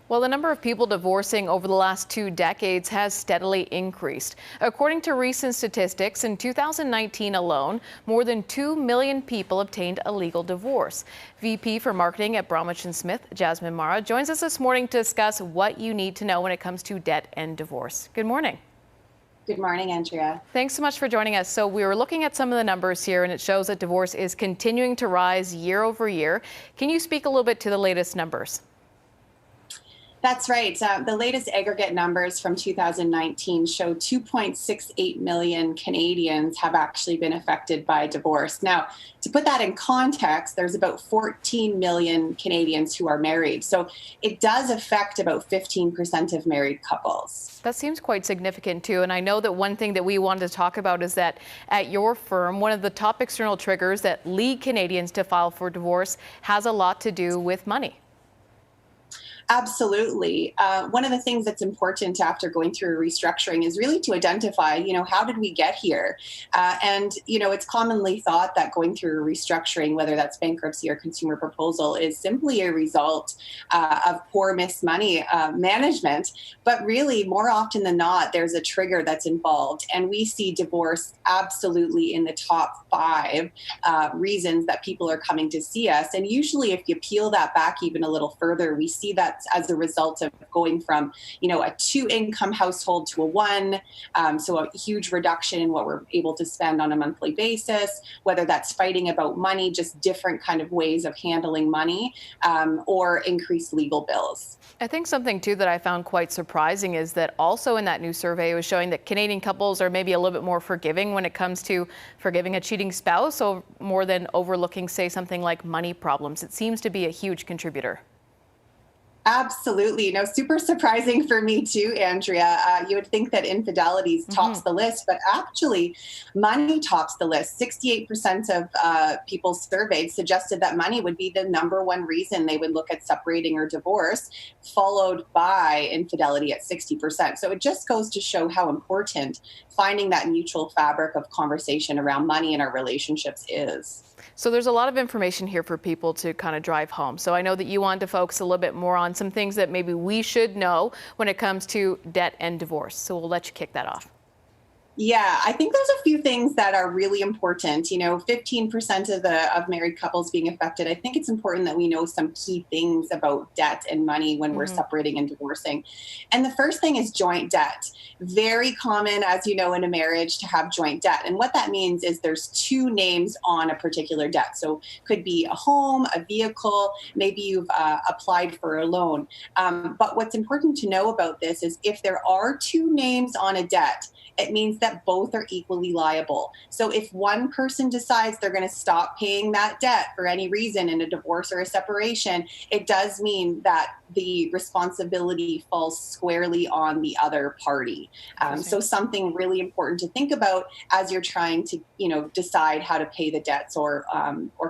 Well, the number of people divorcing over the last 2 decades has steadily increased. According to recent statistics, in 2019 alone, more than 2 million people obtained a legal divorce. VP for Marketing at Bromwich+Smith, Jasmine Marra, joins us this morning to discuss what you need to know when it comes to debt and divorce. Good morning. Good morning, Andrea. Thanks so much for joining us. So we were looking at some of the numbers here, and it shows that divorce is continuing to rise year over year. Can you speak a little bit to the latest numbers? That's right. The latest aggregate numbers from 2019 show 2.68 million Canadians have actually been affected by divorce. Now, to put that in context, there's about 14 million Canadians who are married. So it does affect about 15% of married couples. That seems quite significant, too. And I know that one thing that we wanted to talk about is that at your firm, one of the top external triggers that lead Canadians to file for divorce has a lot to do with money. Absolutely. One of the things that's important after going through a restructuring is really to identify, how did we get here? It's commonly thought that going through a restructuring, whether that's bankruptcy or consumer proposal, is simply a result of poor missed money management. But really, more often than not, there's a trigger that's involved. And we see divorce absolutely in the top 5 reasons that people are coming to see us. And usually, if you peel that back even a little further, we see that as a result of going from, a 2-income household to a 1. So a huge reduction in what we're able to spend on a monthly basis, whether that's fighting about money, just different kind of ways of handling money, or increased legal bills. I think something, too, that I found quite surprising is that also in that new survey, it was showing that Canadian couples are maybe a little bit more forgiving when it comes to forgiving a cheating spouse, or more than overlooking, say, something like money problems. It seems to be a huge contributor. Absolutely. Super surprising for me too, Andrea. You would think that infidelity tops the list, but actually money tops the list. 68% of people surveyed suggested that money would be the number one reason they would look at separating or divorce, followed by infidelity at 60%. So it just goes to show how important finding that mutual fabric of conversation around money in our relationships is. So there's a lot of information here for people to kind of drive home. So I know that you want to focus a little bit more on some things that maybe we should know when it comes to debt and divorce. So we'll let you kick that off. Yeah, I think there's a few things that are really important. 15% of married couples being affected. I think it's important that we know some key things about debt and money when we're separating and divorcing. And the first thing is joint debt. Very common, as you know, in a marriage to have joint debt. And what that means is there's 2 names on a particular debt. So could be a home, a vehicle, maybe you've applied for a loan. But what's important to know about this is if there are 2 names on a debt, it means that both are equally liable. So if one person decides they're going to stop paying that debt for any reason in a divorce or a separation, it does mean that the responsibility falls squarely on the other party. So something really important to think about as you're trying to, decide how to pay the debts or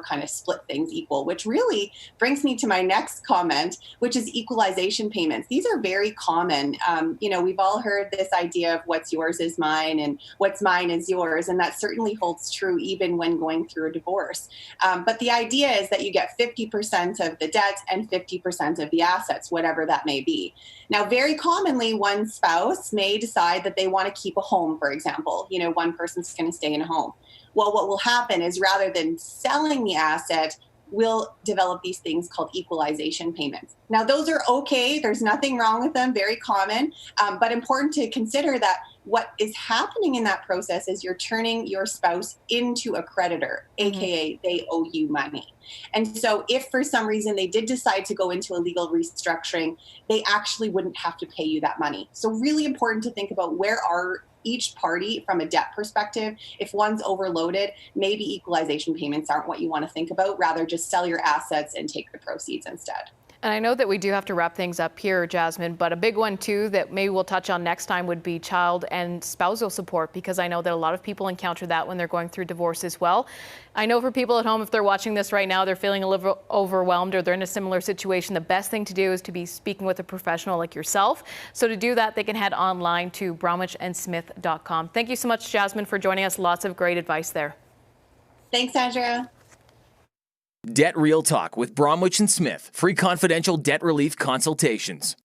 kind of split things equal, which really brings me to my next comment, which is equalization payments. These are very common. We've all heard this idea of what's yours is mine and what's mine is yours. And that certainly holds true even when going through a divorce. But the idea is that you get 50% of the debt and 50% of the assets, whatever that may be. Now, very commonly, one spouse may decide that they want to keep a home, for example. One person's going to stay in a home. Well, what will happen is rather than selling the asset, we'll develop these things called equalization payments. Now, those are okay. There's nothing wrong with them, very common, but important to consider that what is happening in that process is you're turning your spouse into a creditor, aka they owe you money. And so if for some reason they did decide to go into a legal restructuring, they actually wouldn't have to pay you that money. So really important to think about where are each party from a debt perspective. If one's overloaded, maybe equalization payments aren't what you want to think about. Rather, just sell your assets and take the proceeds instead. And I know that we do have to wrap things up here, Jasmine, but a big one, too, that maybe we'll touch on next time would be child and spousal support, because I know that a lot of people encounter that when they're going through divorce as well. I know for people at home, if they're watching this right now, they're feeling a little overwhelmed or they're in a similar situation. The best thing to do is to be speaking with a professional like yourself. So to do that, they can head online to bromwich.smith.com. Thank you so much, Jasmine, for joining us. Lots of great advice there. Thanks, Andrea. Debt Real Talk with Bromwich+Smith. Free confidential debt relief consultations.